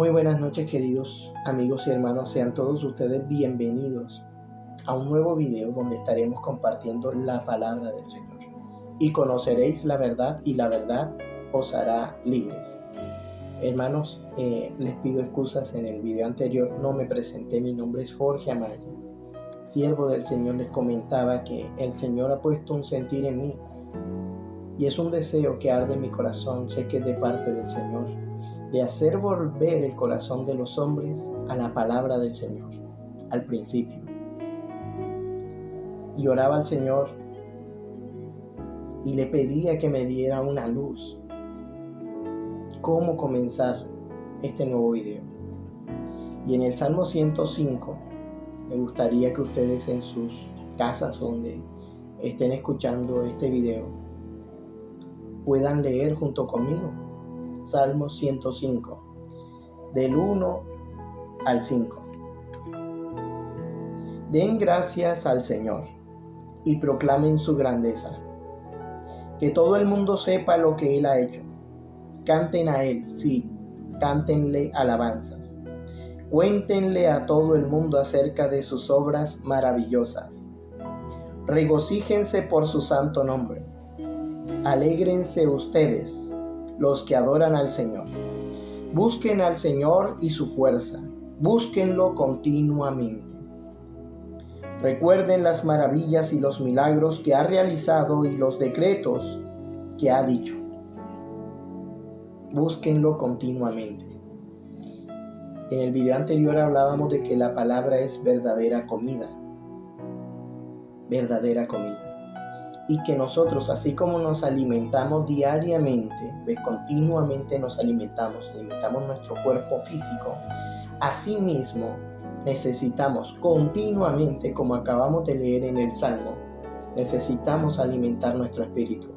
Muy buenas noches, queridos amigos y hermanos, sean todos ustedes bienvenidos a un nuevo video donde estaremos compartiendo la palabra del Señor. Y conoceréis la verdad y la verdad os hará libres. Hermanos, les pido excusas, en el video anterior no me presenté. Mi nombre es Jorge Amaya, siervo del Señor. Les comentaba que el Señor ha puesto un sentir en mí y es un deseo que arde en mi corazón, sé que es de parte del Señor, de hacer volver el corazón de los hombres a la palabra del Señor, al principio. Y oraba al Señor y le pedía que me diera una luz. ¿Cómo comenzar este nuevo video? Y en el Salmo 105, me gustaría que ustedes en sus casas donde estén escuchando este video puedan leer junto conmigo. Salmo 105, del 1 al 5. Den gracias al Señor y proclamen su grandeza. Que todo el mundo sepa lo que Él ha hecho. Canten a Él, sí, cántenle alabanzas. Cuéntenle a todo el mundo acerca de sus obras maravillosas. Regocíjense por su santo nombre. Alégrense ustedes, los que adoran al Señor. Busquen al Señor y su fuerza. Búsquenlo continuamente. Recuerden las maravillas y los milagros que ha realizado y los decretos que ha dicho. Búsquenlo continuamente. En el video anterior hablábamos de que la palabra es verdadera comida. Verdadera comida. Y que nosotros, así como nos alimentamos diariamente, continuamente nos alimentamos nuestro cuerpo físico, asimismo necesitamos continuamente, como acabamos de leer en el Salmo, necesitamos alimentar nuestro espíritu.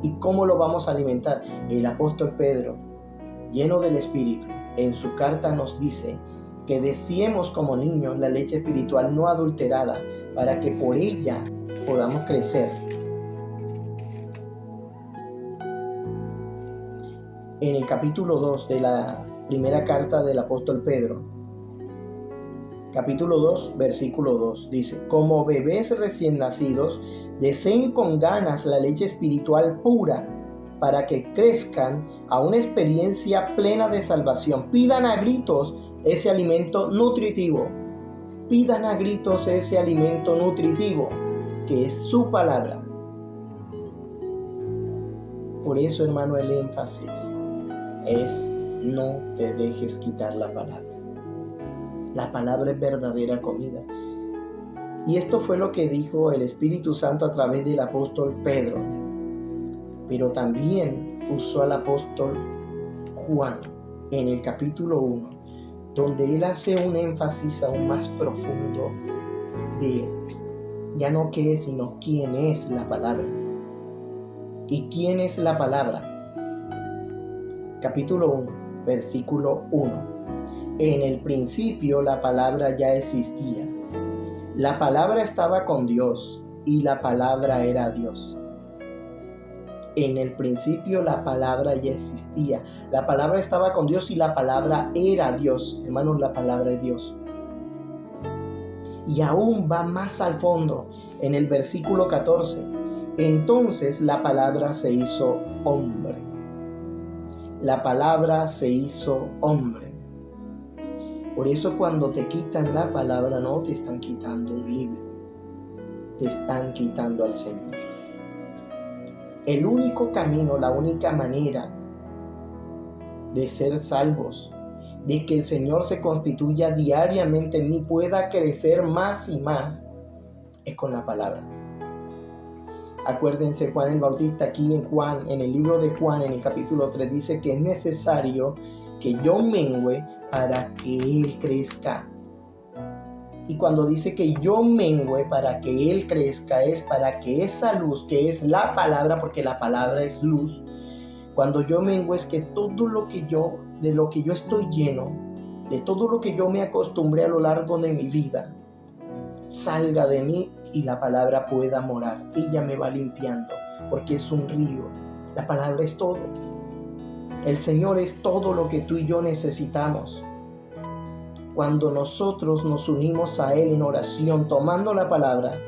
¿Y cómo lo vamos a alimentar? El apóstol Pedro, lleno del Espíritu, en su carta nos dice que deseemos como niños la leche espiritual no adulterada, para que por ella podamos crecer. En el capítulo 2 de la primera carta del apóstol Pedro, capítulo 2, versículo 2, dice: como bebés recién nacidos, deseen con ganas la leche espiritual pura, para que crezcan a una experiencia plena de salvación. Pidan a gritos ese alimento nutritivo. Pidan a gritos ese alimento nutritivo, que es su palabra. Por eso, hermano, el énfasis es: no te dejes quitar la palabra. La palabra es verdadera comida. Y esto fue lo que dijo el Espíritu Santo a través del apóstol Pedro. Pero también usó al apóstol Juan en el capítulo 1, donde él hace un énfasis aún más profundo de ya no qué es, sino quién es la palabra. ¿Y quién es la palabra? Capítulo 1, versículo 1. En el principio la palabra ya existía. La palabra estaba con Dios y la palabra era Dios. En el principio la palabra ya existía. La palabra estaba con Dios y la palabra era Dios. Hermanos, la palabra es Dios. Y aún va más al fondo, en el versículo 14. Entonces la palabra se hizo hombre. La palabra se hizo hombre. Por eso cuando te quitan la palabra, no te están quitando un libro, te están quitando al Señor. El único camino, la única manera de ser salvos, de que el Señor se constituya diariamente en mí, pueda crecer más y más, es con la palabra. Acuérdense, Juan el Bautista aquí en el libro de Juan, en el capítulo 3, dice que es necesario que yo mengüe para que Él crezca. Y cuando dice que yo mengüe para que Él crezca, es para que esa luz, que es la palabra, porque la palabra es luz, cuando yo mengüe es que todo lo que de lo que yo estoy lleno, de todo lo que yo me acostumbré a lo largo de mi vida, salga de mí y la palabra pueda morar. Ella me va limpiando, porque es un río. La palabra es todo. El Señor es todo lo que tú y yo necesitamos. Cuando nosotros nos unimos a Él en oración, tomando la palabra,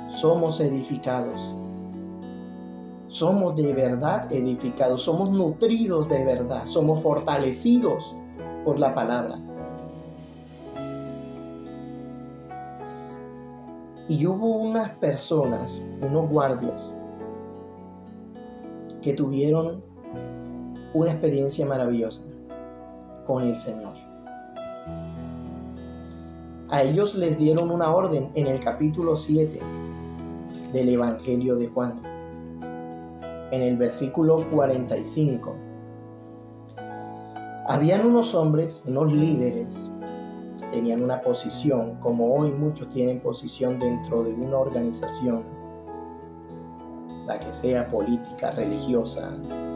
somos edificados. Somos de verdad edificados, somos nutridos de verdad, somos fortalecidos por la palabra. Y hubo unas personas, unos guardias, que tuvieron una experiencia maravillosa con el Señor. A ellos les dieron una orden en el capítulo 7 del Evangelio de Juan. En el versículo 45. Habían unos hombres, unos líderes, tenían una posición, como hoy muchos tienen posición dentro de una organización, la que sea política, religiosa,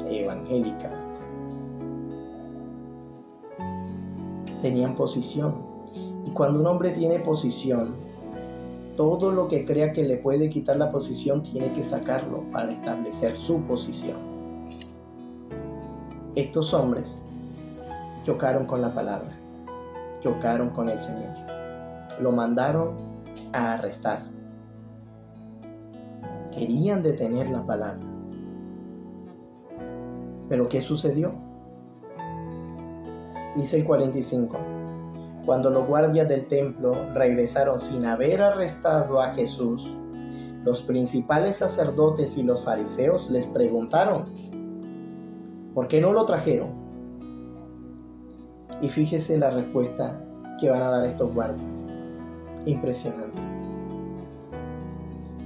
evangélica. Tenían posición. Y cuando un hombre tiene posición, todo lo que crea que le puede quitar la posición tiene que sacarlo para establecer su posición. Estos hombres chocaron con la palabra, chocaron con el Señor. Lo mandaron a arrestar. Querían detener la palabra. ¿Pero qué sucedió? Dice el 45. Cuando los guardias del templo regresaron sin haber arrestado a Jesús, los principales sacerdotes y los fariseos les preguntaron, ¿por qué no lo trajeron? Y fíjese la respuesta que van a dar estos guardias. Impresionante.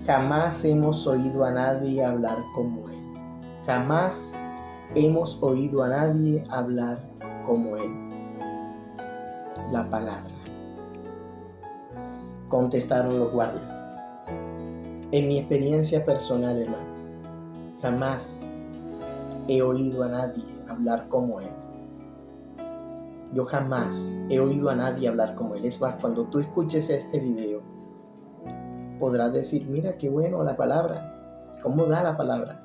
Jamás hemos oído a nadie hablar como él. Jamás hemos oído a nadie hablar como él. La palabra. Contestaron los guardias. En mi experiencia personal, hermano, jamás he oído a nadie hablar como él. Yo jamás he oído a nadie hablar como él. Es más, cuando tú escuches este video, podrás decir, mira qué bueno la palabra, cómo da la palabra.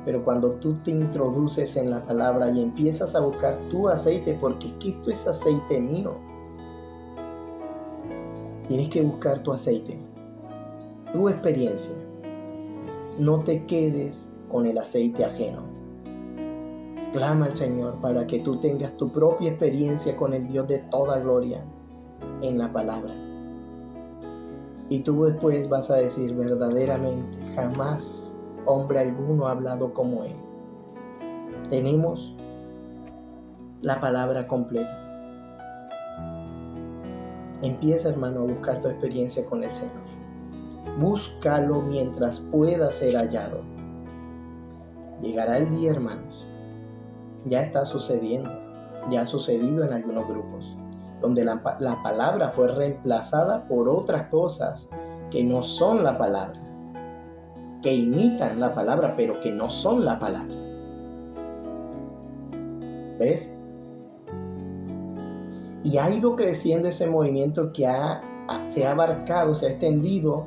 Pero cuando tú te introduces en la palabra y empiezas a buscar tu aceite, porque esto es aceite mío, tienes que buscar tu aceite, tu experiencia. No te quedes con el aceite ajeno. Clama al Señor para que tú tengas tu propia experiencia con el Dios de toda gloria en la palabra. Y tú después vas a decir, verdaderamente, jamás hombre alguno ha hablado como él. Tenemos la palabra completa. Empieza, hermano, a buscar tu experiencia con el Señor. Búscalo mientras pueda ser hallado. Llegará el día, hermanos. Ya está sucediendo. Ya ha sucedido en algunos grupos, donde la palabra fue reemplazada por otras cosas que no son la palabra, que imitan la palabra, pero que no son la palabra. ¿Ves? Y ha ido creciendo ese movimiento que se ha abarcado, se ha extendido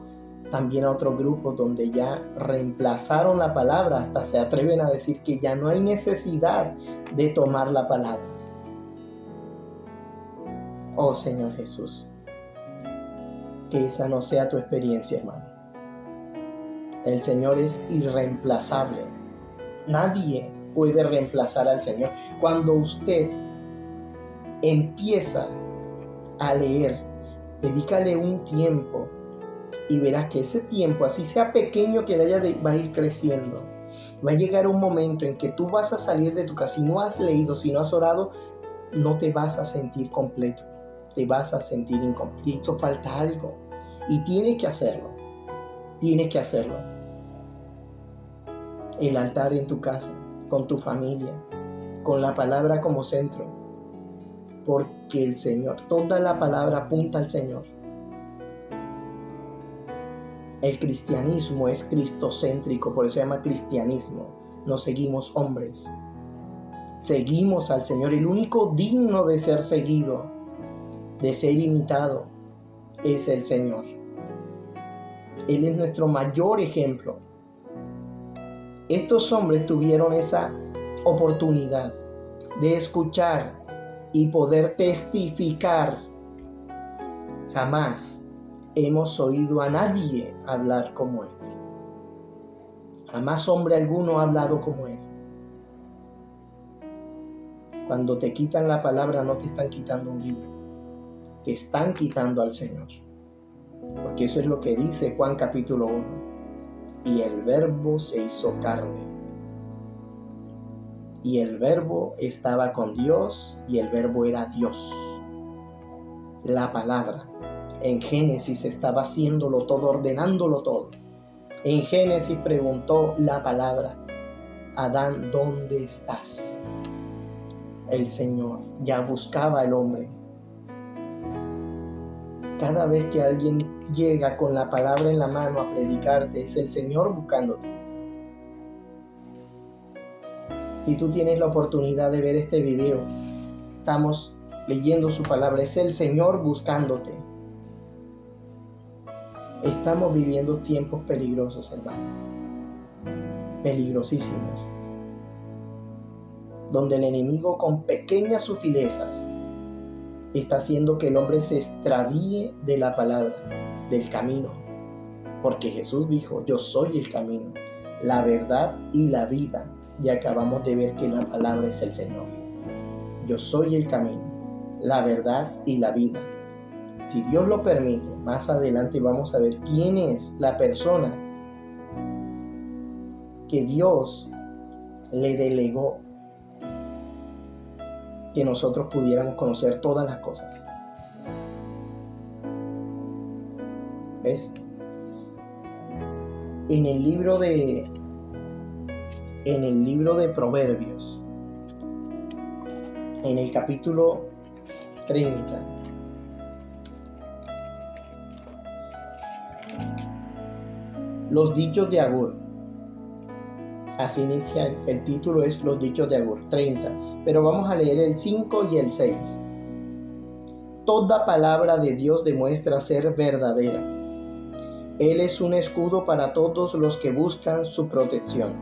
también a otros grupos donde ya reemplazaron la palabra, hasta se atreven a decir que ya no hay necesidad de tomar la palabra. Oh Señor Jesús, que esa no sea tu experiencia, hermano. El Señor es irreemplazable. Nadie puede reemplazar al Señor. Cuando usted empieza a leer, dedícale un tiempo y verás que ese tiempo, así sea pequeño que va a ir creciendo. Va a llegar un momento en que tú vas a salir de tu casa. Si no has leído, si no has orado, no te vas a sentir completo. Te vas a sentir incompleto. Falta algo. Y tienes que hacerlo. Tienes que hacerlo. El altar en tu casa, con tu familia, con la palabra como centro. Porque el Señor, toda la palabra apunta al Señor. El cristianismo es cristocéntrico, por eso se llama cristianismo. No seguimos hombres. Seguimos al Señor. El único digno de ser seguido, de ser imitado, es el Señor. Él es nuestro mayor ejemplo. Estos hombres tuvieron esa oportunidad de escuchar y poder testificar. Jamás hemos oído a nadie hablar como Él. Jamás hombre alguno ha hablado como Él. Cuando te quitan la palabra, no te están quitando un libro, te están quitando al Señor. Porque eso es lo que dice Juan capítulo 1. Y el Verbo se hizo carne. Y el Verbo estaba con Dios, y el Verbo era Dios. La palabra. En Génesis estaba haciéndolo todo, ordenándolo todo. En Génesis preguntó la palabra: Adán, ¿dónde estás? El Señor ya buscaba al hombre. Cada vez que alguien llega con la palabra en la mano a predicarte, es el Señor buscándote. Si tú tienes la oportunidad de ver este video, estamos leyendo su palabra, es el Señor buscándote. Estamos viviendo tiempos peligrosos, hermano. Peligrosísimos. Donde el enemigo con pequeñas sutilezas está haciendo que el hombre se extravíe de la palabra, del camino. Porque Jesús dijo: yo soy el camino, la verdad y la vida. Y acabamos de ver que la palabra es el Señor. Yo soy el camino, la verdad y la vida. Si Dios lo permite, más adelante vamos a ver quién es la persona que Dios le delegó que nosotros pudiéramos conocer todas las cosas. ¿Ves? En el libro de Proverbios, en el capítulo 30, los dichos de Agur. Así inicia el título, es los dichos de Agur, 30. Pero vamos a leer el 5 y el 6. Toda palabra de Dios demuestra ser verdadera. Él es un escudo para todos los que buscan su protección.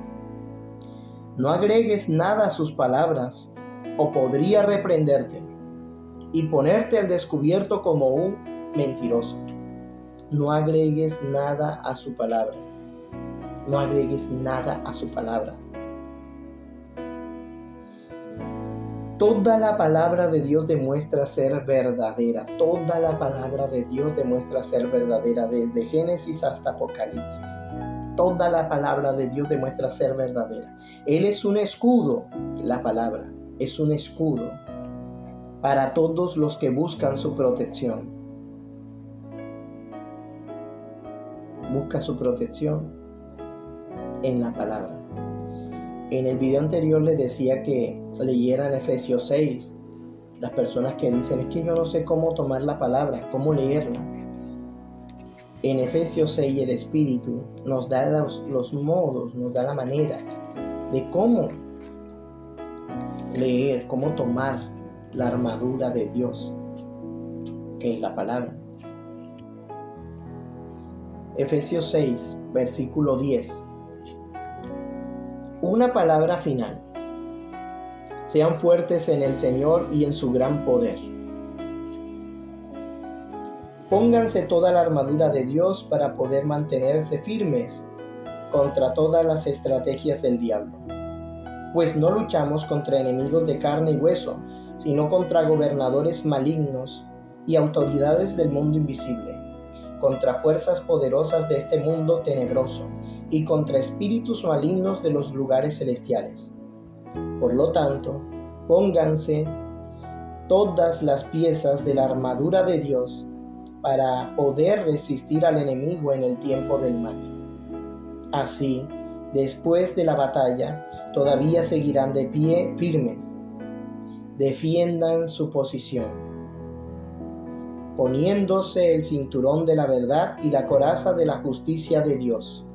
No agregues nada a sus palabras, o podría reprenderte y ponerte al descubierto como un mentiroso. No agregues nada a su palabra. No agregues nada a su palabra. Toda la palabra de Dios demuestra ser verdadera. Toda la palabra de Dios demuestra ser verdadera, desde Génesis hasta Apocalipsis. Toda la palabra de Dios demuestra ser verdadera. Él es un escudo. La palabra es un escudo para todos los que buscan su protección. Busca su protección en la palabra. En el video anterior les decía que leyeran Efesios 6. Las personas que dicen: es que yo no sé cómo tomar la palabra, cómo leerla. En Efesios 6 el Espíritu nos da los modos, nos da la manera de cómo leer, cómo tomar la armadura de Dios, que es la palabra. Efesios 6, versículo 10. Una palabra final. Sean fuertes en el Señor y en su gran poder. Pónganse toda la armadura de Dios para poder mantenerse firmes contra todas las estrategias del diablo. Pues no luchamos contra enemigos de carne y hueso, sino contra gobernadores malignos y autoridades del mundo invisible, contra fuerzas poderosas de este mundo tenebroso y contra espíritus malignos de los lugares celestiales. Por lo tanto, pónganse todas las piezas de la armadura de Dios para poder resistir al enemigo en el tiempo del mal. Así, después de la batalla, todavía seguirán de pie firmes. Defiendan su posición, poniéndose el cinturón de la verdad y la coraza de la justicia de Dios.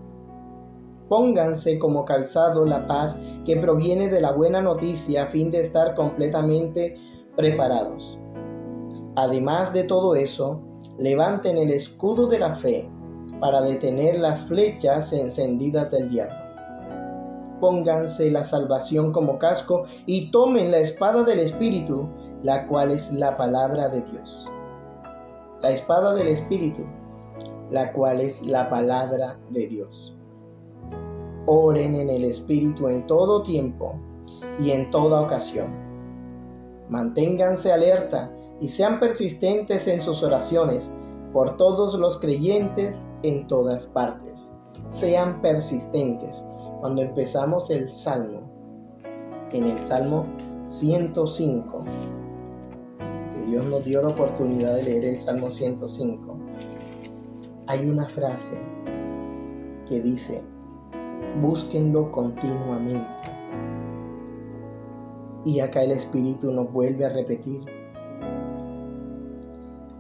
Pónganse como calzado la paz que proviene de la buena noticia a fin de estar completamente preparados. Además de todo eso, levanten el escudo de la fe para detener las flechas encendidas del diablo. Pónganse la salvación como casco y tomen la espada del Espíritu, la cual es la palabra de Dios. La espada del Espíritu, la cual es la palabra de Dios. Oren en el Espíritu en todo tiempo y en toda ocasión. Manténganse alerta y sean persistentes en sus oraciones por todos los creyentes en todas partes. Sean persistentes. Cuando empezamos el Salmo, en el Salmo 105, que Dios nos dio la oportunidad de leer el Salmo 105, hay una frase que dice: búsquenlo continuamente. Y acá el Espíritu nos vuelve a repetir: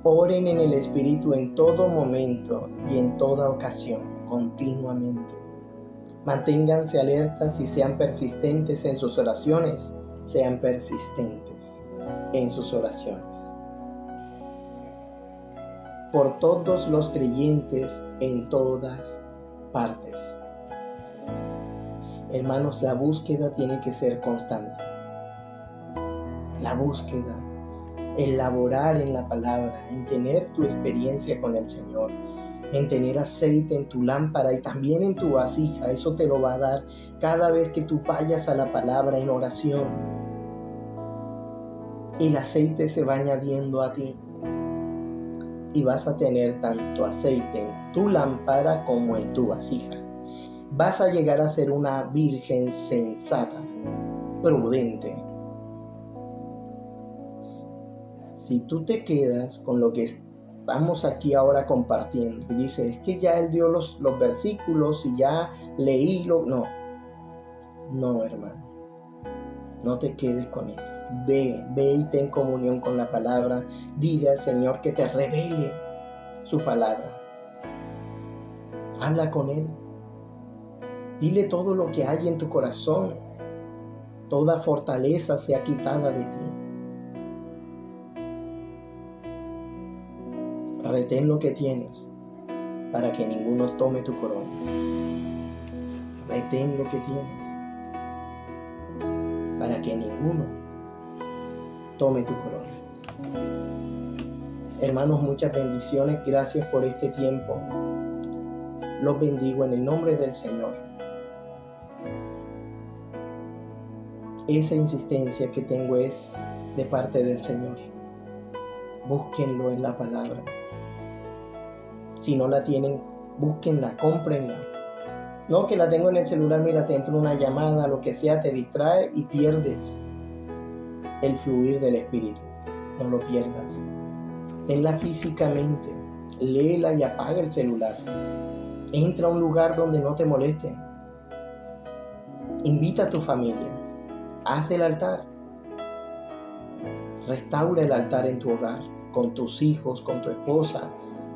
oren en el Espíritu en todo momento y en toda ocasión, continuamente. Manténganse alertas y sean persistentes en sus oraciones. Sean persistentes en sus oraciones. Por todos los creyentes en todas partes. Hermanos, la búsqueda tiene que ser constante. La búsqueda, el laborar en la palabra, en tener tu experiencia con el Señor, en tener aceite en tu lámpara y también en tu vasija. Eso te lo va a dar cada vez que tú vayas a la palabra en oración. El aceite se va añadiendo a ti y vas a tener tanto aceite en tu lámpara como en tu vasija. Vas a llegar a ser una virgen sensata, prudente. Si tú te quedas con lo que estamos aquí ahora compartiendo y dices: es que ya Él dio los versículos y ya leí no, hermano, no te quedes con esto. Ve y ten comunión con la palabra. Dile al Señor que te revele su palabra. Habla con Él. Dile todo lo que hay en tu corazón. Toda fortaleza sea quitada de ti. Retén lo que tienes para que ninguno tome tu corona. Retén lo que tienes para que ninguno tome tu corona. Hermanos, muchas bendiciones. Gracias por este tiempo. Los bendigo en el nombre del Señor. Esa insistencia que tengo es de parte del Señor. Búsquenlo en la palabra. Si no la tienen, búsquenla, cómprenla. No que la tengo en el celular, mira, te entra una llamada, lo que sea, te distrae y pierdes el fluir del Espíritu. No lo pierdas. Tenla físicamente, léela y apaga el celular. Entra a un lugar donde no te molesten. Invita a tu familia. Haz el altar. Restaura el altar en tu hogar, con tus hijos, con tu esposa,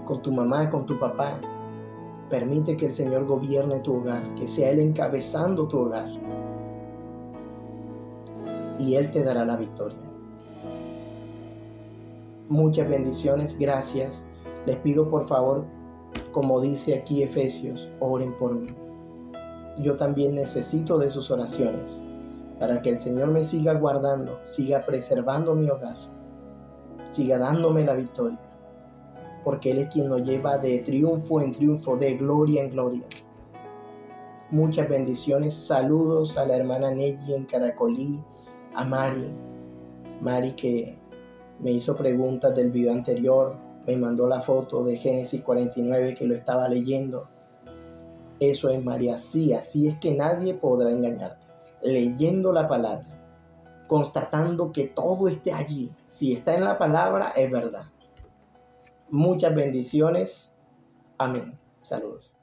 con tu mamá, con tu papá. Permite que el Señor gobierne tu hogar, que sea Él encabezando tu hogar. Y Él te dará la victoria. Muchas bendiciones, gracias. Les pido por favor, como dice aquí Efesios, oren por mí. Yo también necesito de sus oraciones para que el Señor me siga guardando, siga preservando mi hogar, siga dándome la victoria. Porque Él es quien nos lleva de triunfo en triunfo, de gloria en gloria. Muchas bendiciones, saludos a la hermana Neji en Caracolí, a Mari que me hizo preguntas del video anterior, me mandó la foto de Génesis 49 que lo estaba leyendo. Eso es, María, sí, así es que nadie podrá engañarte. Leyendo la palabra, constatando que todo esté allí. Si está en la palabra, es verdad. Muchas bendiciones. Amén. Saludos.